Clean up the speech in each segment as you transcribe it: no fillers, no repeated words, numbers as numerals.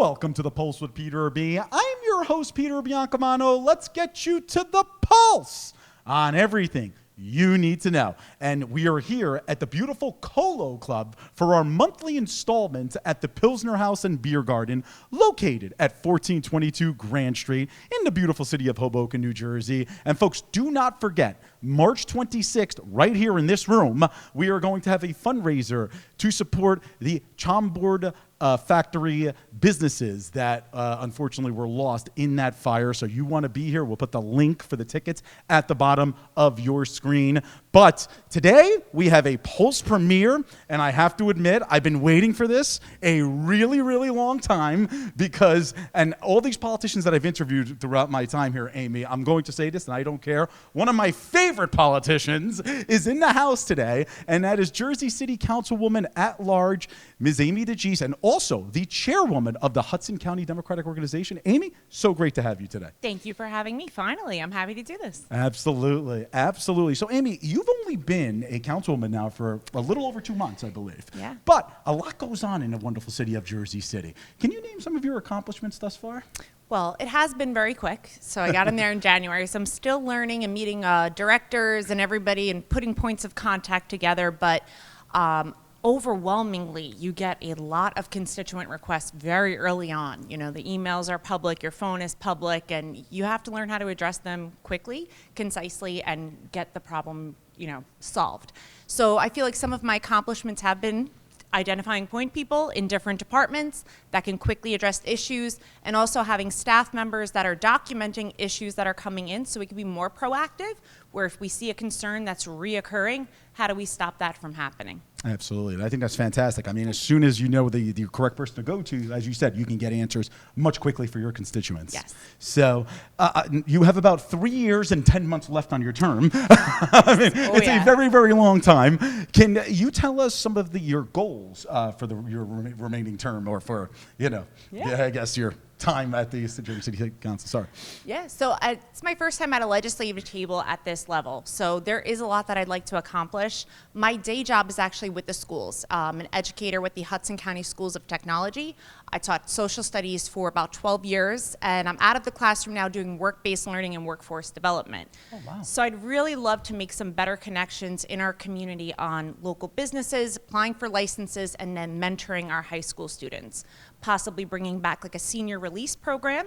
Welcome to the Pulse with Peter B. I'm your host, Peter Biancamano. Let's get you to the pulse on everything you need to know. And we are here at the beautiful Colo Club for our monthly installment at the Pilsener Haus and Biergarten, located at 1422 Grand Street in the beautiful city of Hoboken, New Jersey. And folks, do not forget, March 26th, right here in this room, we are going to have a fundraiser to support the Chambord factory businesses that unfortunately were lost in that fire. So you want to be here, we'll put the link for the tickets at the bottom of your screen. But today we have a Pulse premiere, and I have to admit, I've been waiting for this a really, really long time because, and all these politicians that I've interviewed throughout my time here, Amy, I'm going to say this and I don't care. One of my favorite politicians is in the house today, and that is Jersey City Councilwoman at large, Ms. Amy DeGise, and also the chairwoman of the Hudson County Democratic Organization. Amy, so great to have you today. Thank you for having me. Finally, I'm happy to do this. Absolutely, absolutely. So Amy, you've only been a councilwoman now for a little over 2 months, I believe. Yeah. But a lot goes on in the wonderful city of Jersey City. Can you name some of your accomplishments thus far? Well, it has been very quick. So I got in there in January. So I'm still learning and meeting directors and everybody and putting points of contact together. But overwhelmingly, you get a lot of constituent requests very early on. You know, the emails are public, your phone is public, and you have to learn how to address them quickly, concisely, and get the problem, solved. So I feel like some of my accomplishments have been identifying point people in different departments that can quickly address issues, and also having staff members that are documenting issues that are coming in so we can be more proactive, where if we see a concern that's reoccurring, how do we stop that from happening? Absolutely. I think that's fantastic. I mean, as soon as you know the correct person to go to, as you said, you can get answers much quickly for your constituents. Yes. So you have about 3 years and 10 months left on your term. I mean, it's a very, very long time. Can you tell us some of your goals for your remaining term, or for, I guess your time at the Jersey City Council? Sorry. Yeah, so it's my first time at a legislative table at this level. So there is a lot that I'd like to accomplish. My day job is actually with the schools. I'm an educator with the Hudson County Schools of Technology. I taught social studies for about 12 years, and I'm out of the classroom now doing work-based learning and workforce development. Oh, wow. So I'd really love to make some better connections in our community on local businesses, applying for licenses, and then mentoring our high school students. Possibly bringing back like a senior release program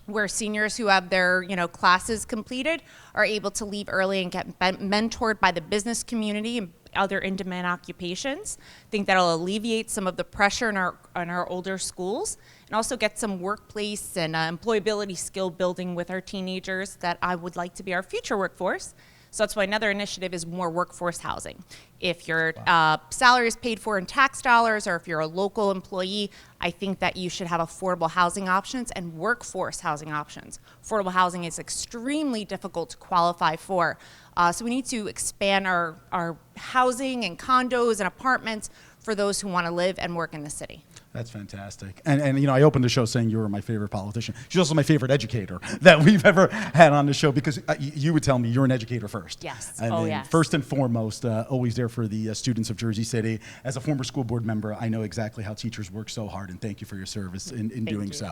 where seniors who have their classes completed are able to leave early and get mentored by the business community and other in-demand occupations. I think that'll alleviate some of the pressure in our older schools, and also get some workplace and employability skill building with our teenagers that I would like to be our future workforce. So that's why another initiative is more workforce housing. If your salary is paid for in tax dollars, or if you're a local employee, I think that you should have affordable housing options and workforce housing options. Affordable housing is extremely difficult to qualify for. So we need to expand our housing and condos and apartments for those who want to live and work in the city. That's fantastic. And I opened the show saying you were my favorite politician. She's also my favorite educator that we've ever had on the show, because you would tell me you're an educator first. Yes. Yes. First and foremost, always there for the students of Jersey City. As a former school board member, I know exactly how teachers work so hard, and thank you for your service in doing so.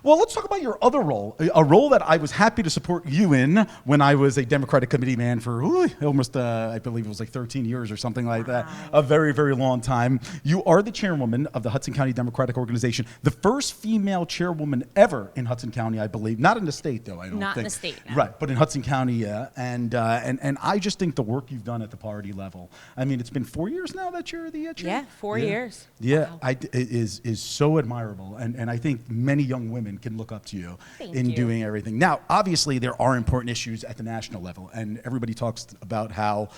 Well, let's talk about your other role, a role that I was happy to support you in when I was a Democratic committee man for almost, I believe it was like 13 years or something like that, a very, very long time. You are the chairwoman of the Hudson County Democratic Organization, the first female chairwoman ever in Hudson County, I believe. Not in the state, though, I don't think. Not in the state, no. Right, but in Hudson County, yeah. And I just think the work you've done at the party level, I mean, it's been 4 years now that you're the chair? Yeah, 4 years. Yeah, Wow. it is so admirable, and I think many young women can look up to you in doing everything. Now, obviously, there are important issues at the national level, and everybody talks about how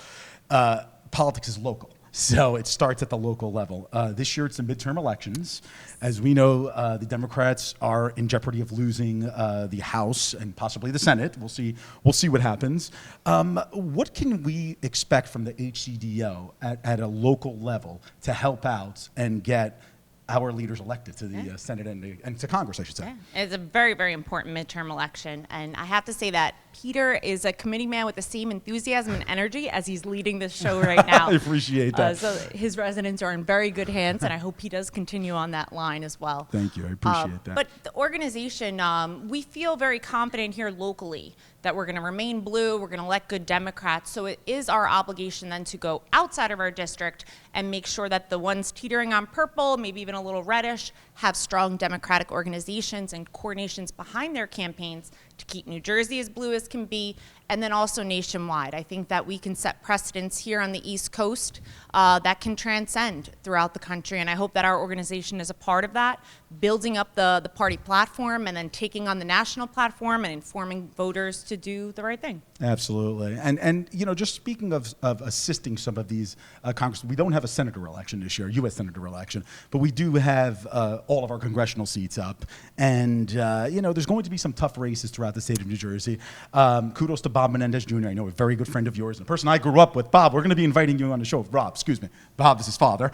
politics is local. So it starts at the local level. This year it's the midterm elections. As we know, the Democrats are in jeopardy of losing the House and possibly the Senate. We'll see what happens. What can we expect from the HCDO at a local level to help out and get our leaders elected to the Senate and to Congress, I should say. Yeah. It's a very, very important midterm election. And I have to say that Peter is a committee man with the same enthusiasm and energy as he's leading this show right now. I appreciate that. So his residents are in very good hands, and I hope he does continue on that line as well. Thank you. I appreciate that. But the organization, we feel very confident here locally that we're going to remain blue, we're going to elect good Democrats. So it is our obligation then to go outside of our district and make sure that the ones teetering on purple, maybe even a little reddish, have strong Democratic organizations and coordinations behind their campaigns to keep New Jersey as blue as can be, and then also nationwide. I think that we can set precedents here on the East Coast that can transcend throughout the country, and I hope that our organization is a part of that, building up the party platform and then taking on the national platform and informing voters to do the right thing. Absolutely. And you know, just speaking of assisting some of these Congress, we don't have a senator election this year, U.S. senator election, but we do have all of our congressional seats up. And, you know, there's going to be some tough races throughout the state of New Jersey. Kudos to Bob Menendez Jr., I know a very good friend of yours, and a person I grew up with. Bob, we're going to be inviting you on the show. Rob, excuse me. Bob is his father.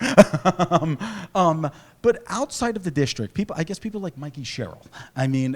But outside of the district, I guess people like Mikey Sherrill. I mean,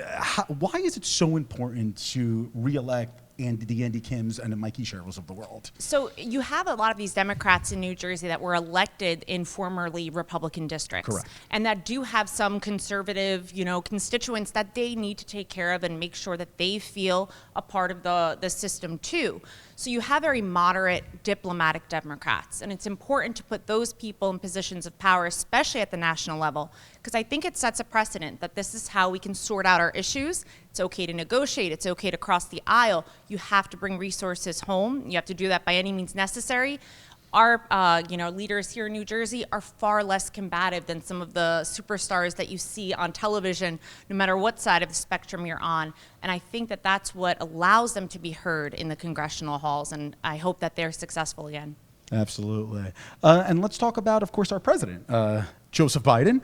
why is it so important to reelect the Andy Kims and the Mikey Sherrills of the world? So you have a lot of these Democrats in New Jersey that were elected in formerly Republican districts. Correct. And that do have some conservative, you know, constituents that they need to take care of and make sure that they feel a part of the system too. So you have very moderate diplomatic Democrats, and it's important to put those people in positions of power, especially at the national level, because I think it sets a precedent that this is how we can sort out our issues. It's okay to negotiate. It's okay to cross the aisle. You have to bring resources home. You have to do that by any means necessary. Our leaders here in New Jersey are far less combative than some of the superstars that you see on television, no matter what side of the spectrum you're on. And I think that that's what allows them to be heard in the congressional halls, and I hope that they're successful again. Absolutely. And let's talk about, of course, our president, Joseph Biden.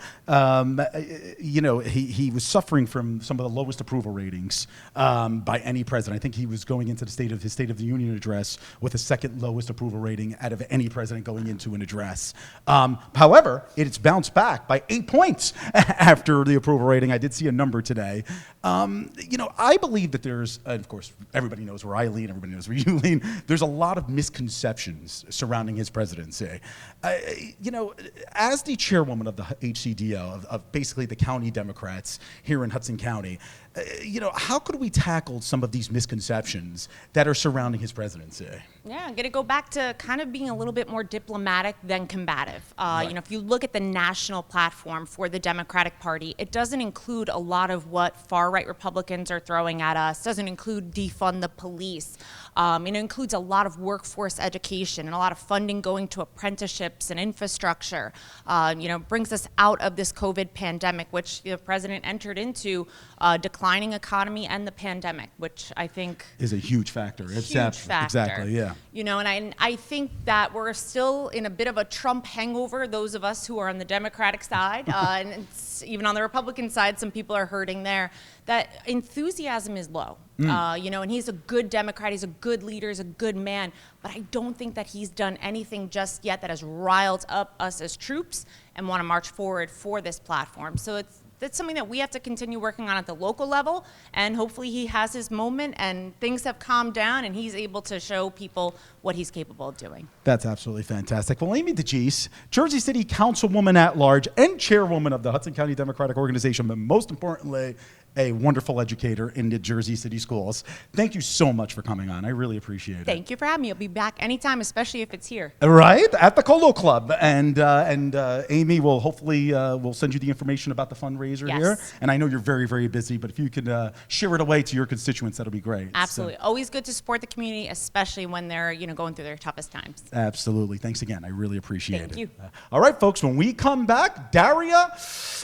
You know, he was suffering from some of the lowest approval ratings by any president. I think he was going into his State of the Union address with the second lowest approval rating out of any president going into an address. However, it's bounced back by 8 points after the approval rating. I did see a number today. You know, I believe that there's, of course, everybody knows where I lean, everybody knows where you lean. There's a lot of misconceptions surrounding his presidency. You know, as the chairwoman of the HCDO, of basically the county Democrats here in Hudson County, you know, how could we tackle some of these misconceptions that are surrounding his presidency? Yeah, I'm going to go back to kind of being a little bit more diplomatic than combative. Right. You know, if you look at the national platform for the Democratic Party, it doesn't include a lot of what far-right Republicans are throwing at us. It doesn't include defund the police. It includes a lot of workforce education and a lot of funding going to apprenticeships and infrastructure. You know, brings us out of this COVID pandemic, which the president entered into, declining economy and the pandemic, which I think is a huge factor. Huge factor. Exactly, yeah. You know, and I think that we're still in a bit of a Trump hangover, those of us who are on the Democratic side, and it's, even on the Republican side, some people are hurting there, that enthusiasm is low. You know, and he's a good Democrat, he's a good leader, he's a good man, but I don't think that he's done anything just yet that has riled up us as troops and want to march forward for this platform. So that's something that we have to continue working on at the local level, and hopefully he has his moment and things have calmed down and he's able to show people what he's capable of doing. That's absolutely fantastic. Well, Amy DeGise, Jersey City Councilwoman at Large and Chairwoman of the Hudson County Democratic Organization, but most importantly, a wonderful educator in the Jersey City schools. Thank you so much for coming on. I really appreciate it. Thank you for having me. I'll be back anytime, especially if it's here. Right, at the Colo Club. And Amy will hopefully will send you the information about the fundraiser here. And I know you're very, very busy, but if you could share it away to your constituents, that'll be great. Absolutely. So, always good to support the community, especially when they're, you know, going through their toughest times. Absolutely. Thanks again. I really appreciate it. Thank you. All right, folks, when we come back, Daria,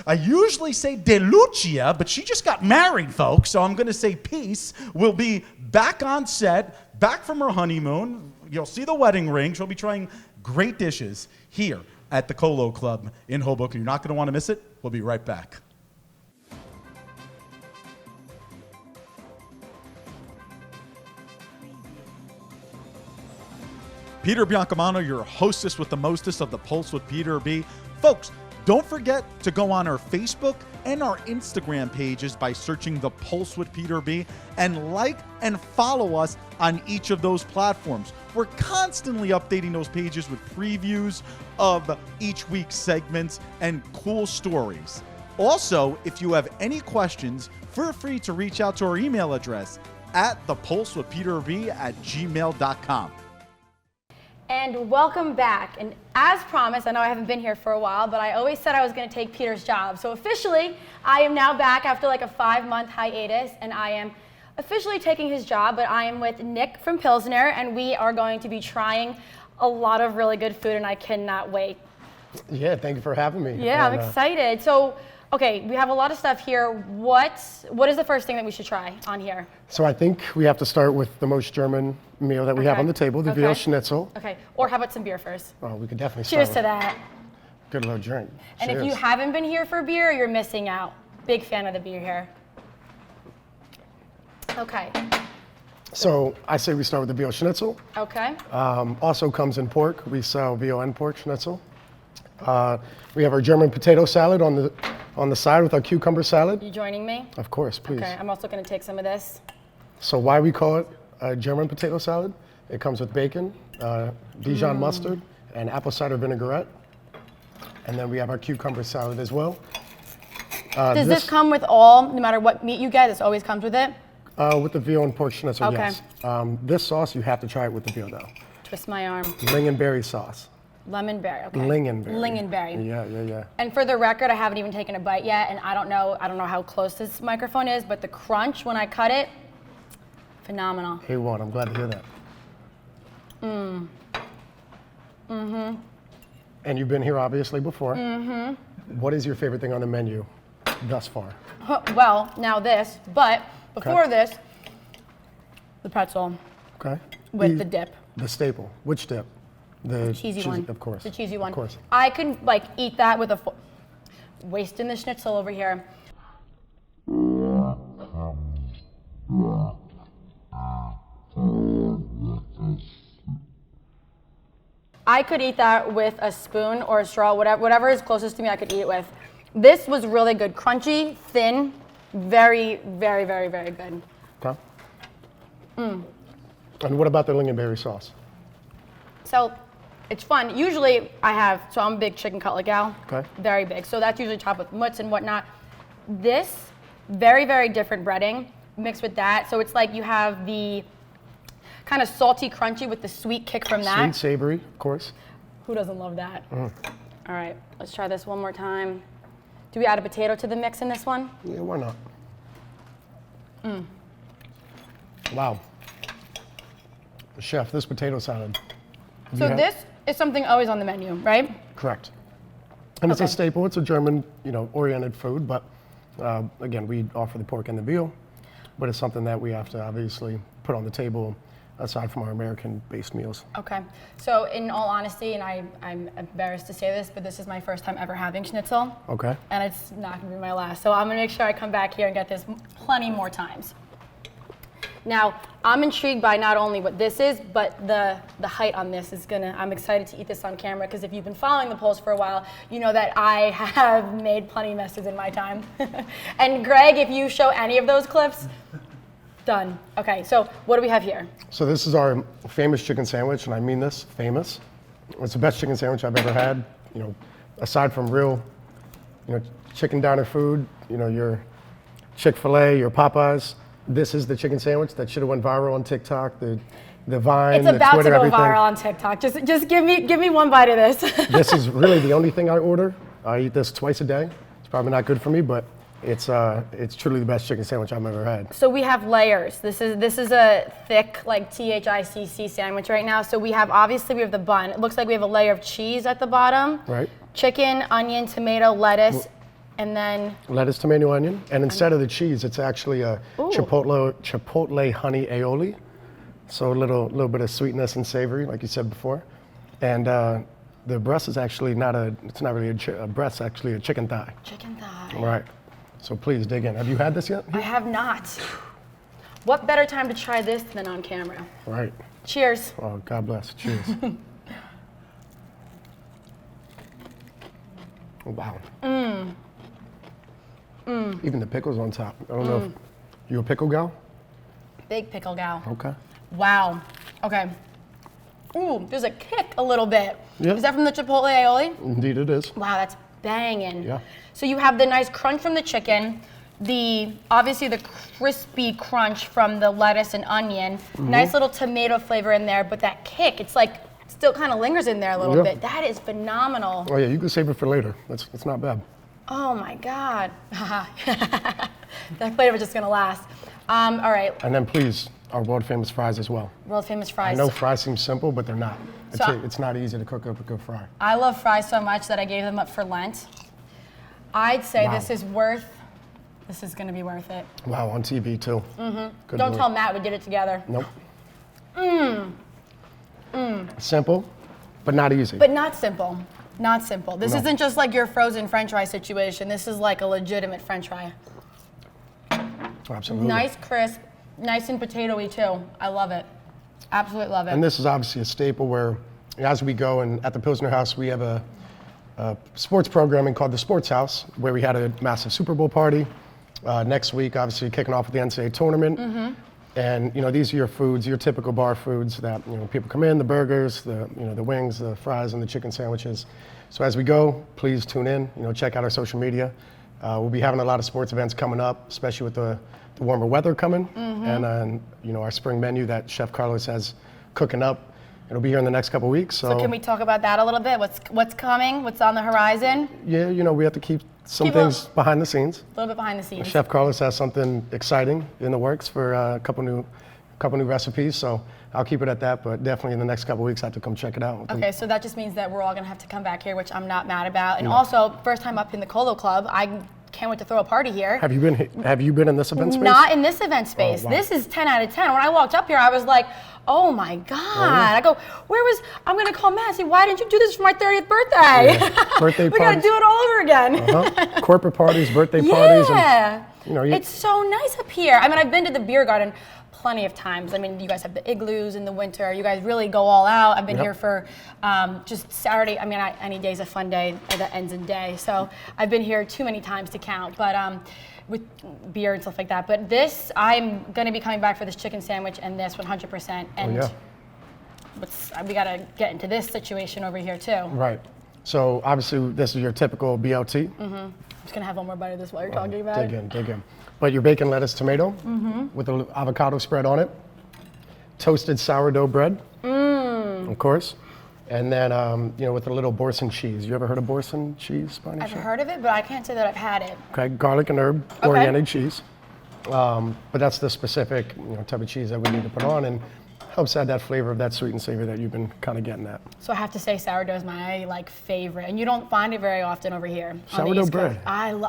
I usually say De Lucia, but she just got married, folks, so I'm going to say peace. We'll be back on set, back from her honeymoon. You'll see the wedding ring. She'll be trying great dishes here at the Colo Club in Hoboken. You're not going to want to miss it. We'll be right back. Peter Biancamano, your hostess with the mostest of the Pulse with Peter B. Folks, Don't forget to go on our Facebook and our Instagram pages by searching The Pulse with Peter B, and like and follow us on each of those platforms. We're constantly updating those pages with previews of each week's segments and cool stories. Also, if you have any questions, feel free to reach out to our email address at thepulsewithpeterb@gmail.com. And welcome back. And as promised, I know I haven't been here for a while, but I always said I was going to take Peter's job. So officially, I am now back after like a 5-month hiatus, and I am officially taking his job. But I am with Nick from Pilsener, and we are going to be trying a lot of really good food, and I cannot wait. Yeah, thank you for having me. Yeah, I'm excited. So, okay, we have a lot of stuff here. What is the first thing that we should try on here? So I think we have to start with the most German meal that we have on the table, the veal schnitzel. Okay, or how about some beer first? Oh, we could definitely Cheers start to with that. Good little drink. And Cheers. if you haven't been here for beer, you're missing out. Big fan of the beer here. Okay. So I say we start with the veal schnitzel. Okay. Also comes in pork. We sell veal and pork schnitzel. We have our German potato salad on the side with our cucumber salad. You joining me? Of course, please. Okay, I'm also going to take some of this. So why we call it a German potato salad? It comes with bacon, Dijon mustard, and apple cider vinaigrette. And then we have our cucumber salad as well. Does this come with all, no matter what meat you get, this always comes with it? With the veal and pork schnitzel, Okay. yes. This sauce, you have to try it with the veal though. Twist my arm. Lingonberry sauce. Lemonberry, okay. Lingonberry. Lingonberry. Yeah. And for the record, I haven't even taken a bite yet, and I don't know how close this microphone is, but the crunch when I cut it, phenomenal. A1, I'm glad to hear that. And you've been here obviously before. What is your favorite thing on the menu thus far? Well, now this, but before this, the pretzel Okay. with the dip. The staple. Which dip? The Cheesy one. Of course. The cheesy one. Of course. I can like eat that with a wasting the schnitzel over here. I could eat that with a spoon or a straw, whatever is closest to me, I could eat it with. This was really good. Crunchy, thin, very, very, very, very good. Okay. And what about the lingonberry sauce? So it's fun. Usually so I'm a big chicken cutlet gal. Okay. Very big. So that's usually topped with mutts and whatnot. This, very, very different breading mixed with that. So it's like you have the kind of salty, crunchy with the sweet kick from that. Sweet, savory, of course. Who doesn't love that? All right, let's try this one more time. Do we add a potato to the mix in this one? Yeah, why not? Wow. Chef, this potato salad. So this is something always on the menu, right? Correct. And it's a staple. It's a German, oriented food, but again, we offer the pork and the veal, but it's something that we have to obviously put on the table aside from our American-based meals. Okay. So in all honesty, and I'm embarrassed to say this, but this is my first time ever having schnitzel. Okay. And it's not gonna be my last. So I'm gonna make sure I come back here and get this plenty more times. Now, I'm intrigued by not only what this is, but the height on this is I'm excited to eat this on camera, because if you've been following the Pulse for a while, you know that I have made plenty of messes in my time. And Greg, if you show any of those clips, done. Okay, so what do we have here? So this is our famous chicken sandwich, and I mean this, famous. It's the best chicken sandwich I've ever had. Aside from real, chicken diner food, your Chick-fil-A, your Popeyes. This is the chicken sandwich that should have went viral on TikTok, the Vine, It's the about Twitter, to go everything. viral on TikTok. Just give me one bite of this. This is really the only thing I order. I eat this twice a day. It's probably not good for me, but it's truly the best chicken sandwich I've ever had. So we have layers. This is a thick, like THICC sandwich right now. So we have the bun. It looks like we have a layer of cheese at the bottom. Right. Chicken, onion, tomato, lettuce, and then Lettuce, tomato, onion, and instead of the cheese, it's actually a chipotle honey aioli. So a little bit of sweetness and savory, like you said before. And the breast is actually it's not really a breast, actually a chicken thigh. chicken thigh. All right. So please dig in. Have you had this yet? I have not. What better time to try this than on camera? Right. Cheers. Oh, God bless. Cheers. Oh, wow. Even the pickles on top. I don't know if you a pickle gal? Big pickle gal. Okay. Wow. Okay. Ooh, there's a kick a little bit. Yeah. Is that from the chipotle aioli? Indeed it is. Wow, that's banging. Yeah. So you have the nice crunch from the chicken, obviously the crispy crunch from the lettuce and onion, nice little tomato flavor in there, but that kick, it's like still kind of lingers in there a little Yeah. bit. That is phenomenal. Oh yeah, you can save it for later. That's not bad. Oh my God. That flavor's just gonna last. All right, And then please, our world famous fries as well. world famous I fries. know fries seem simple, but they're not. So- It's not easy to cook up a good fry. I love fries so much that I gave them up for Lent. I'd say Wow. this is gonna be worth it. Wow, on TV too. Good Don't Lord. tell Matt we did it together. Nope. Simple, but not easy. But not simple. Not simple. This No. isn't just like your frozen French fry situation. This is like a legitimate French fry. Absolutely. Nice, crisp, nice and potatoey too. I love it. Absolutely love it. And this is obviously a staple where, as we go, and at the Pilsener House, we have a sports programming called the Sports House, where we had a massive Super Bowl party. Next week, obviously, kicking off with the NCAA tournament. And these are your foods, your typical bar foods that people come in: the burgers, the wings, the fries, and the chicken sandwiches. So as we go, please tune in. Check out our social media. We'll be having a lot of sports events coming up, especially with the warmer weather coming, and our spring menu that Chef Carlos has cooking up. It'll be here in the next couple weeks. So can we talk about that a little bit? What's coming? What's on the horizon? Yeah, we have to keep some Keep things behind the scenes. A little bit behind the scenes. Chef Carlos has something exciting in the works for a couple new recipes. So I'll keep it at that, but definitely in the next couple weeks I have to come check it out. Okay, so that just means that we're all gonna have to come back here, which I'm not mad about. And also, first time up in the Colo Club, I can't wait to throw a party here. Have you been in this event space? Not in this event space. wow. This is 10 out of 10. When I walked up here, I was like, oh my God. I go, I'm gonna call Matt and say, why didn't you do this for my 30th birthday? Yeah. Birthday We gotta parties. do it all over again. Corporate parties, birthday parties. Yeah. And, It's so nice up here. I mean, I've been to the beer garden plenty of times. I mean, you guys have the igloos in the winter. You guys really go all out. I've been Yep. here for just Saturday. I mean, any day's a fun day that ends in day. So I've been here too many times to count. But with beer and stuff like that. But this, I'm gonna be coming back for this chicken sandwich and this 100%. And yeah. we gotta get into this situation over here too. Right. So obviously this is your typical BLT. I'm just gonna have one more bite of this while you're talking about it. Dig in. But your bacon, lettuce, tomato with an avocado spread on it. Toasted sourdough bread, of course. And then, with a little Boursin cheese. You ever heard of Boursin cheese by any I've chance? heard of it, but I can't say that I've had it. Okay, garlic and herb Okay. oriented cheese. But that's the specific type of cheese that we need to put on, and helps add that flavor of that sweet and savory that you've been kind of getting at. So I have to say sourdough is my favorite, and you don't find it very often over here. on the Sourdough East Coast. bread.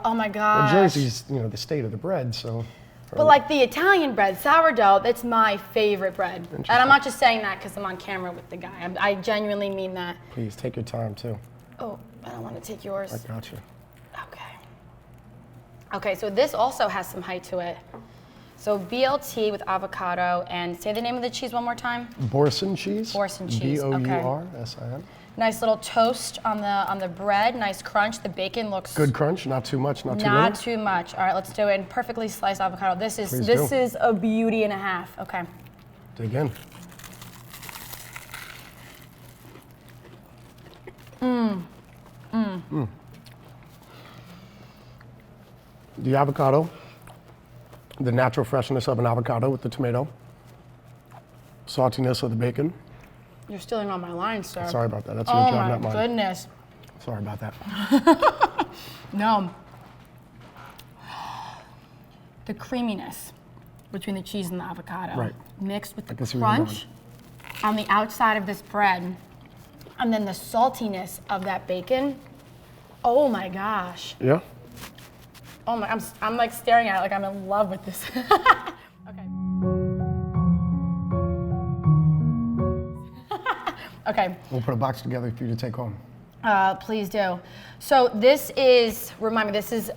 Oh my Well, gosh. Jersey's the state of the bread, so. But like the Italian bread, sourdough, that's my favorite bread. And I'm not just saying that because I'm on camera with the guy. I genuinely mean that. Please take your time too. Oh, I don't want to take yours. I got you. Okay. Okay, so this also has some height to it. So BLT with avocado, and say the name of the cheese one more time. Boursin cheese. Boursin cheese, okay. Boursin. Nice little toast on the bread, nice crunch. The bacon looks Good crunch, not too much, not too not little. too much. All right, let's do it. And perfectly sliced avocado. This Please is a beauty and a half. Okay. Dig in. The avocado, the natural freshness of an avocado with the tomato, saltiness of the bacon. You're stealing all my lines, sir. Sorry about that. That's your Oh job, my not mine. goodness. Sorry about that. No. The creaminess between the cheese and the avocado, Right. mixed with the can see where you're crunch on the outside of this bread, and then the saltiness of that bacon. Oh my gosh. Yeah? Oh my, I'm like staring at it like I'm in love with this. Okay. Okay. We'll put a box together for you to take home. Please do. So this is, remind me, this is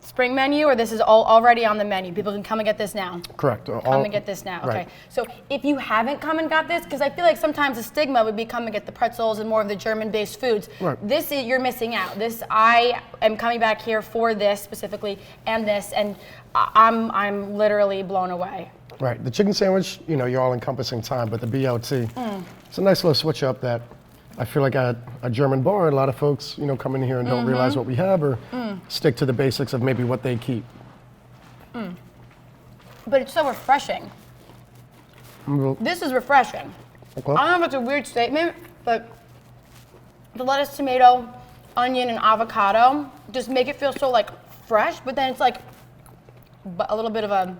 spring menu, or this is already on the menu? People can come and get this now. Correct. Come and get this now. Okay. Right. So if you haven't come and got this, because I feel like sometimes the stigma would be come and get the pretzels and more of the German-based foods. Right. This is, you're missing out. This, I am coming back here for this specifically and this, and I'm literally blown away. Right. The chicken sandwich, you're all encompassing time, but the BLT, it's a nice little switch up that I feel like at a German bar, a lot of folks, come in here and don't realize what we have or stick to the basics of maybe what they keep. But it's so refreshing. This is refreshing. Okay. I don't know if it's a weird statement, but the lettuce, tomato, onion, and avocado just make it feel so like fresh, but then it's like a little bit of a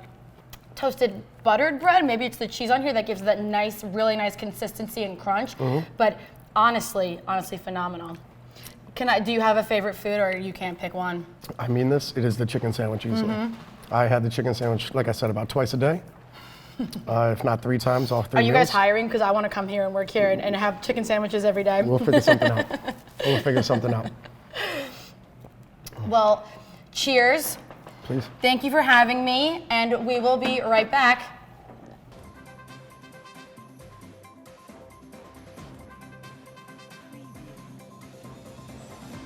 toasted buttered bread. Maybe it's the cheese on here that gives that nice, really nice consistency and crunch. But honestly phenomenal. Do you have a favorite food, or you can't pick one? I mean this, it is the chicken sandwich easily. I had the chicken sandwich, like I said, about twice a day. If not 3 times, all 3 Are meals. you guys hiring? Because I want to come here and work here and have chicken sandwiches every day. We'll figure something out. We'll figure something out. Well, cheers. Please. Thank you for having me, and we will be right back.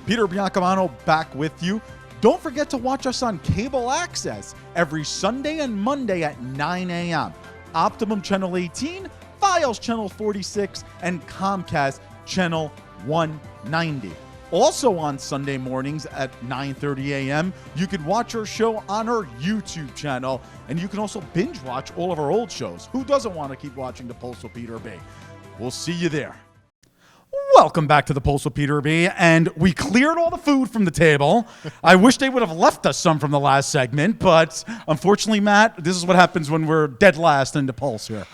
Peter Biancamano back with you. Don't forget to watch us on cable access every Sunday and Monday at 9 a.m. Optimum Channel 18, Files Channel 46, and Comcast Channel 190. Also on Sunday mornings at 9:30 a.m., you can watch our show on our YouTube channel, and you can also binge watch all of our old shows. Who doesn't want to keep watching The Pulse with Peter B? We'll see you there. Welcome back to the Pulse with Peter B. And we cleared all the food from the table. I wish they would have left us some from the last segment, but unfortunately, Matt, this is what happens when we're dead last in the Pulse here.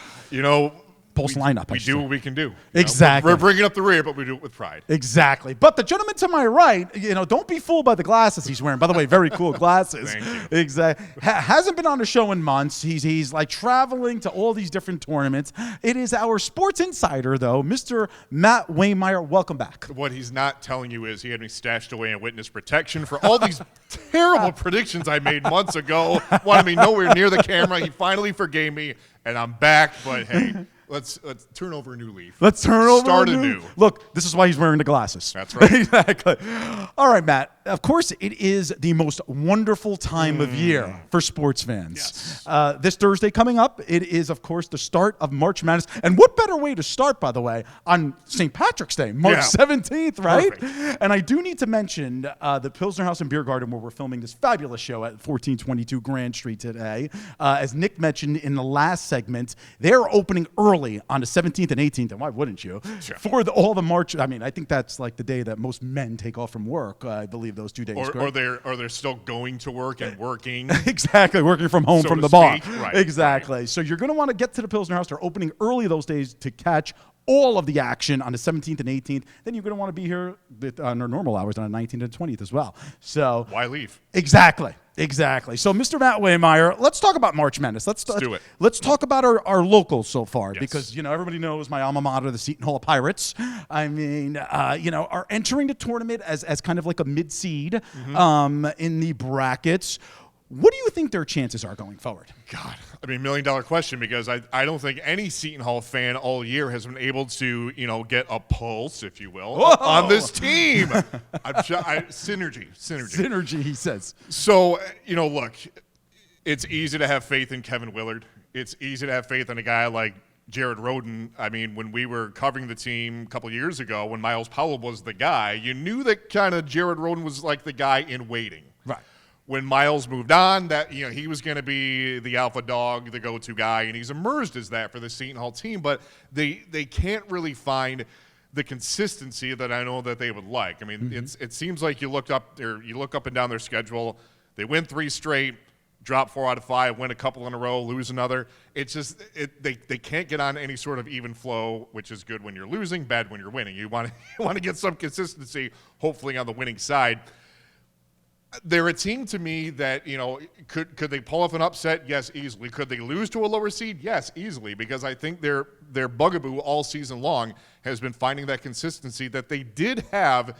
Pulse lineup. We do what we can do. Exactly. We're bringing up the rear, but we do it with pride. Exactly. But the gentleman to my right, don't be fooled by the glasses he's wearing. By the way, very cool glasses. Thank you. Exactly. Hasn't been on the show in months. He's like traveling to all these different tournaments. It is our sports insider, though, Mr. Matt Waymire. Welcome back. What he's not telling you is he had me stashed away in witness protection for all these terrible predictions I made months ago. Wanted me nowhere near the camera. He finally forgave me, and I'm back. But hey. Let's turn over a new leaf. Let's turn over Start anew. Look, this is why he's wearing the glasses. That's right. Exactly. All right, Matt. Of course, it is the most wonderful time of year for sports fans. Yes. This Thursday coming up, it is, of course, the start of March Madness. And what better way to start, by the way, on St. Patrick's Day, March 17th, right? Perfect. And I do need to mention the Pilsener Haus and Biergarten, where we're filming this fabulous show at 1422 Grand Street today. As Nick mentioned in the last segment, they're opening early on the 17th and 18th, and why wouldn't you? Sure. For all the March, I think that's like the day that most men take off from work, I believe those 2 days. Or they're still going to work and working. Exactly, working from home So from to the bar. speak. Right, Exactly. right. So you're going to want to get to the Pilsner House. They're opening early those days to catch all of the action on the 17th and 18th. Then you're going to want to be here on our normal hours on the 19th and 20th as well. So Why leave? Exactly. So, Mr. Matt Waymire, let's talk about March Madness. Let's do it. Let's talk about our locals so far, Yes. because everybody knows my alma mater, the Seton Hall Pirates. Are entering the tournament as kind of like a mid-seed in the brackets. What do you think their chances are going forward? God, $1 million question, because I don't think any Seton Hall fan all year has been able to, get a pulse, if you will, on this team. Synergy, He says. So, look, it's easy to have faith in Kevin Willard. It's easy to have faith in a guy like Jared Roden. When we were covering the team a couple years ago, when Miles Powell was the guy, you knew that kind of Jared Roden was like the guy in waiting. Right. When Miles moved on, that he was going to be the alpha dog, the go-to guy, and he's emerged as that for the Seton Hall team. But they can't really find the consistency that I know that they would like. It seems like you look up and down their schedule. They win 3 straight, drop 4 out of 5, win a couple in a row, lose another. It's just they can't get on any sort of even flow, which is good when you're losing, bad when you're winning. You want to get some consistency, hopefully on the winning side. They're a team to me that, could they pull off an upset? Yes, easily. Could they lose to a lower seed? Yes, easily, because I think their bugaboo all season long has been finding that consistency that they did have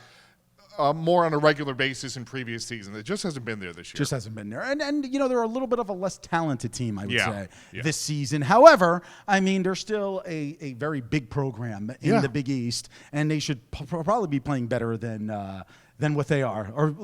more on a regular basis in previous seasons. It just hasn't been there this year. Just hasn't been there. And you know, they're a little bit of a less talented team, I would say, Yeah. this season. However, I mean, they're still a very big program in the Big East, and they should probably be playing better than what they are, or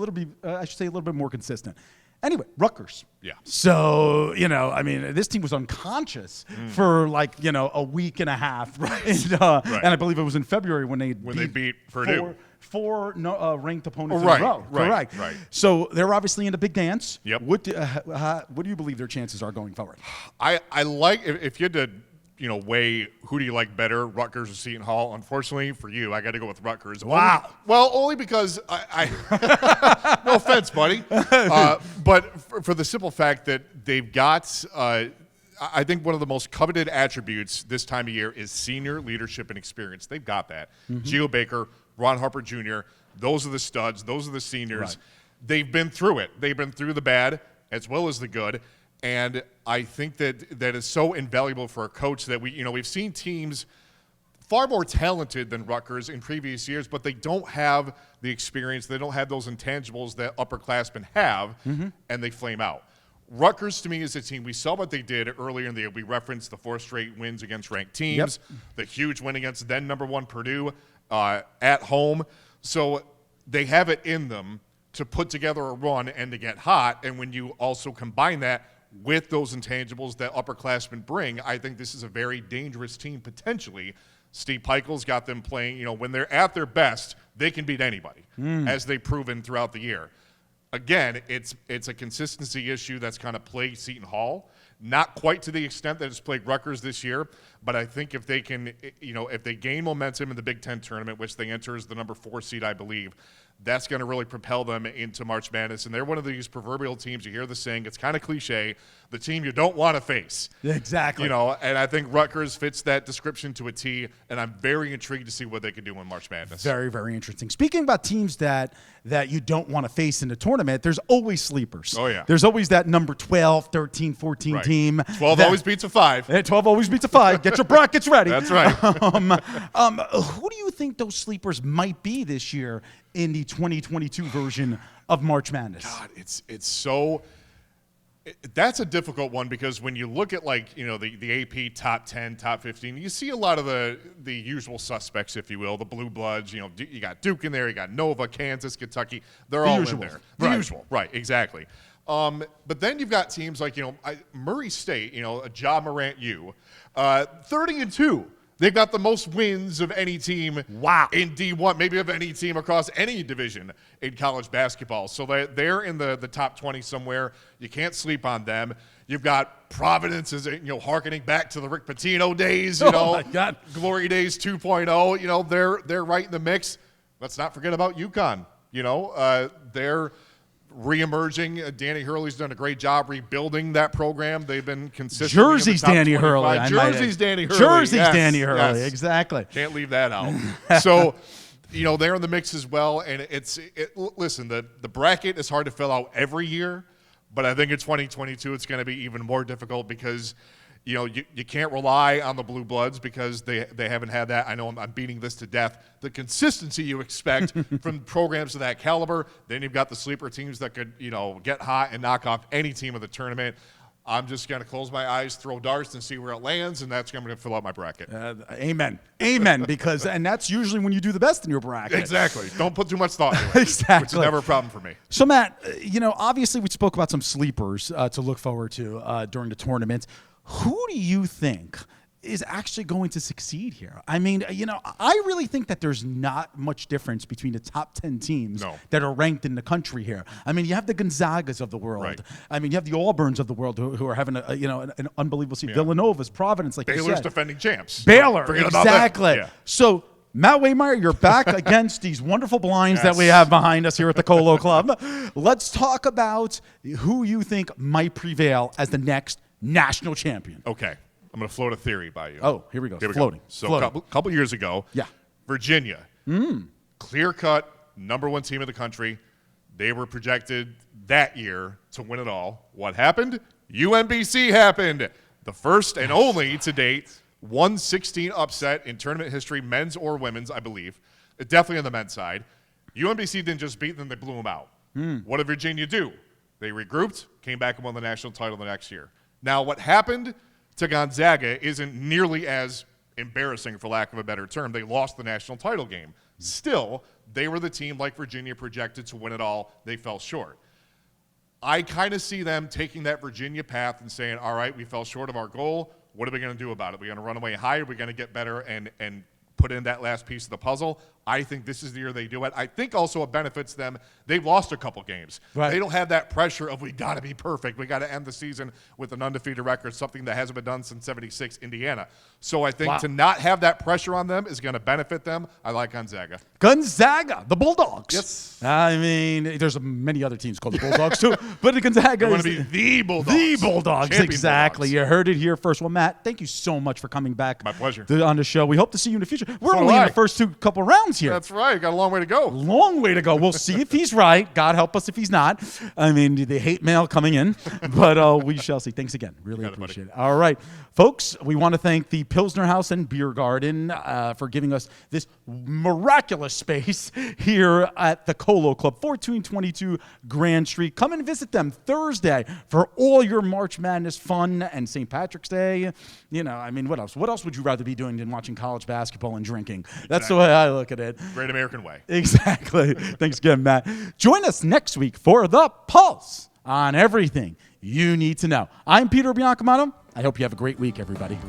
I should say a little bit more consistent. Anyway, Rutgers. Yeah. So, you know, I mean, this team was unconscious for like, you know, a week and a half. Right. And I believe it was in February when they beat Purdue. Four ranked opponents Right, in a row. right, Correct. right. So they're obviously in a big dance. Yep. What do you believe their chances are going forward? I like, if you had to, you know, weigh who do you like better, Rutgers or Seton Hall. Unfortunately for you, I got to go with Rutgers. Wow. Only because I no offense, buddy, but for the simple fact that they've got, I think one of the most coveted attributes this time of year is senior leadership and experience. They've got that. Geo Baker, Ron Harper Jr., those are the studs. Those are the seniors. Right. They've been through it. They've been through the bad as well as the good. And I think that is so invaluable for a coach that we've seen teams far more talented than Rutgers in previous years, but they don't have the experience. They don't have those intangibles that upperclassmen have, and they flame out. Rutgers, to me, is a team. We saw what they did earlier in the year. We referenced the 4 straight wins against ranked teams, the huge win against then number 1 Purdue at home. So they have it in them to put together a run and to get hot. And when you also combine that with those intangibles that upperclassmen bring, I think this is a very dangerous team potentially. Steve Peichel's got them playing, you know, when they're at their best, they can beat anybody, as they've proven throughout the year. Again, it's a consistency issue that's kind of plagued Seton Hall. Not quite to the extent that it's plagued Rutgers this year, but I think if they can, you know, if they gain momentum in the Big Ten tournament, which they enter as the number 4 seed, I believe, that's going to really propel them into March Madness. And they're one of these proverbial teams, you hear the saying, it's kind of cliche, the team you don't want to face. Exactly. You know, and I think Rutgers fits that description to a T, and I'm very intrigued to see what they can do in March Madness. Very, very interesting. Speaking about teams that you don't want to face in the tournament, there's always sleepers. Oh, yeah. There's always that number 12, 13, 14 Right. team. 12 always beats a 5. 12 always beats a 5. Get your brackets ready. That's right. Who do you think those sleepers might be this year in the 2022 version of March Madness? God, it's so. That's a difficult one because when you look at, like, you know, the AP top 10, top 15, you see a lot of the usual suspects, if you will, the blue bloods. You know, you got Duke in there, you got Nova, Kansas, Kentucky. They're all in there. The usual, right? Exactly. But then you've got teams like, you know, Murray State, you know, Ja Morant U, 30-2. They've got the most wins of any team in D1, maybe of any team across any division in college basketball. So they're in the top 20 somewhere. You can't sleep on them. You've got Providence, you know, hearkening back to the Rick Pitino days, you know, my God. Glory Days 2.0. You know, they're right in the mix. Let's not forget about UConn. You know, they're reemerging. Danny Hurley's done a great job rebuilding that program. They've been consistent. Jersey's Danny Hurley. Jersey's Danny Hurley. Jersey's Yes, Danny Hurley. yes. Exactly. Can't leave that out. So, you know, they're in the mix as well. And listen, the bracket is hard to fill out every year, but I think in 2022 it's going to be even more difficult because, you know, you can't rely on the blue bloods because they haven't had that. I know I'm beating this to death. The consistency you expect from programs of that caliber. Then you've got the sleeper teams that could, you know, get hot and knock off any team of the tournament. I'm just going to close my eyes, throw darts, and see where it lands, and that's going to fill out my bracket. Amen. Because, and that's usually when you do the best in your bracket. Exactly. Don't put too much thought into it. Exactly. Which is never a problem for me. So, Matt, you know, obviously we spoke about some sleepers to look forward to during the tournament. Who do you think is actually going to succeed here? I mean, you know, I really think that there's not much difference between the top 10 teams that are ranked in the country here. I mean, you have the Gonzagas of the world. Right. I mean, you have the Auburns of the world who are having an unbelievable season. Villanova's, Providence, like Baylor's you said. defending champs. Baylor, Forget exactly. about that. Yeah. So, Matt Waymire, you're back against these wonderful blinds that we have behind us here at the Colo Club. Let's talk about who you think might prevail as the next national champion. Okay. I'm going to float a theory by you. Oh, here we go. Floating. So a couple years ago, Virginia, clear-cut number 1 team in the country. They were projected that year to win it all. What happened? UMBC happened. The first and only to date 116 upset in tournament history, men's or women's, I believe. Definitely on the men's side. UMBC didn't just beat them, they blew them out. What did Virginia do? They regrouped, came back and won the national title the next year. Now, what happened to Gonzaga isn't nearly as embarrassing, for lack of a better term. They lost the national title game. Still, they were the team like Virginia projected to win it all. They fell short. I kind of see them taking that Virginia path and saying, all right, we fell short of our goal. What are we going to do about it? Are we going to run away higher? Are we going to get better and put in that last piece of the puzzle? I think this is the year they do it. I think also it benefits them. They've lost a couple games. Right. They don't have that pressure of we got to be perfect. We got to end the season with an undefeated record, something that hasn't been done since '76 Indiana. So I think to not have that pressure on them is going to benefit them. I like Gonzaga. Gonzaga, the Bulldogs. Yes. I mean, there's many other teams called the Bulldogs too, but the Gonzaga I want is to be the Bulldogs. The Bulldogs, Champion exactly. Bulldogs. You heard it here first. Well, Matt, thank you so much for coming back. My pleasure. On the show. We hope to see you in the future. We're So only do in I. the first couple rounds here. That's right. Got a long way to go. Long way to go. We'll see if he's right. God help us if he's not. I mean, the hate mail coming in, but we shall see. Thanks again. Really appreciate it. All right, folks, we want to thank the Pilsener Haus and Biergarten for giving us this miraculous space here at the Colo Club, 1422 Grand Street. Come and visit them Thursday for all your March Madness fun and St. Patrick's Day. You know, I mean, what else? What else would you rather be doing than watching college basketball and drinking? That's the way I look at it. Great American way. Exactly. Thanks again, Matt. Join us next week for The Pulse on everything you need to know. I'm Peter Biancamano. I hope you have a great week, everybody.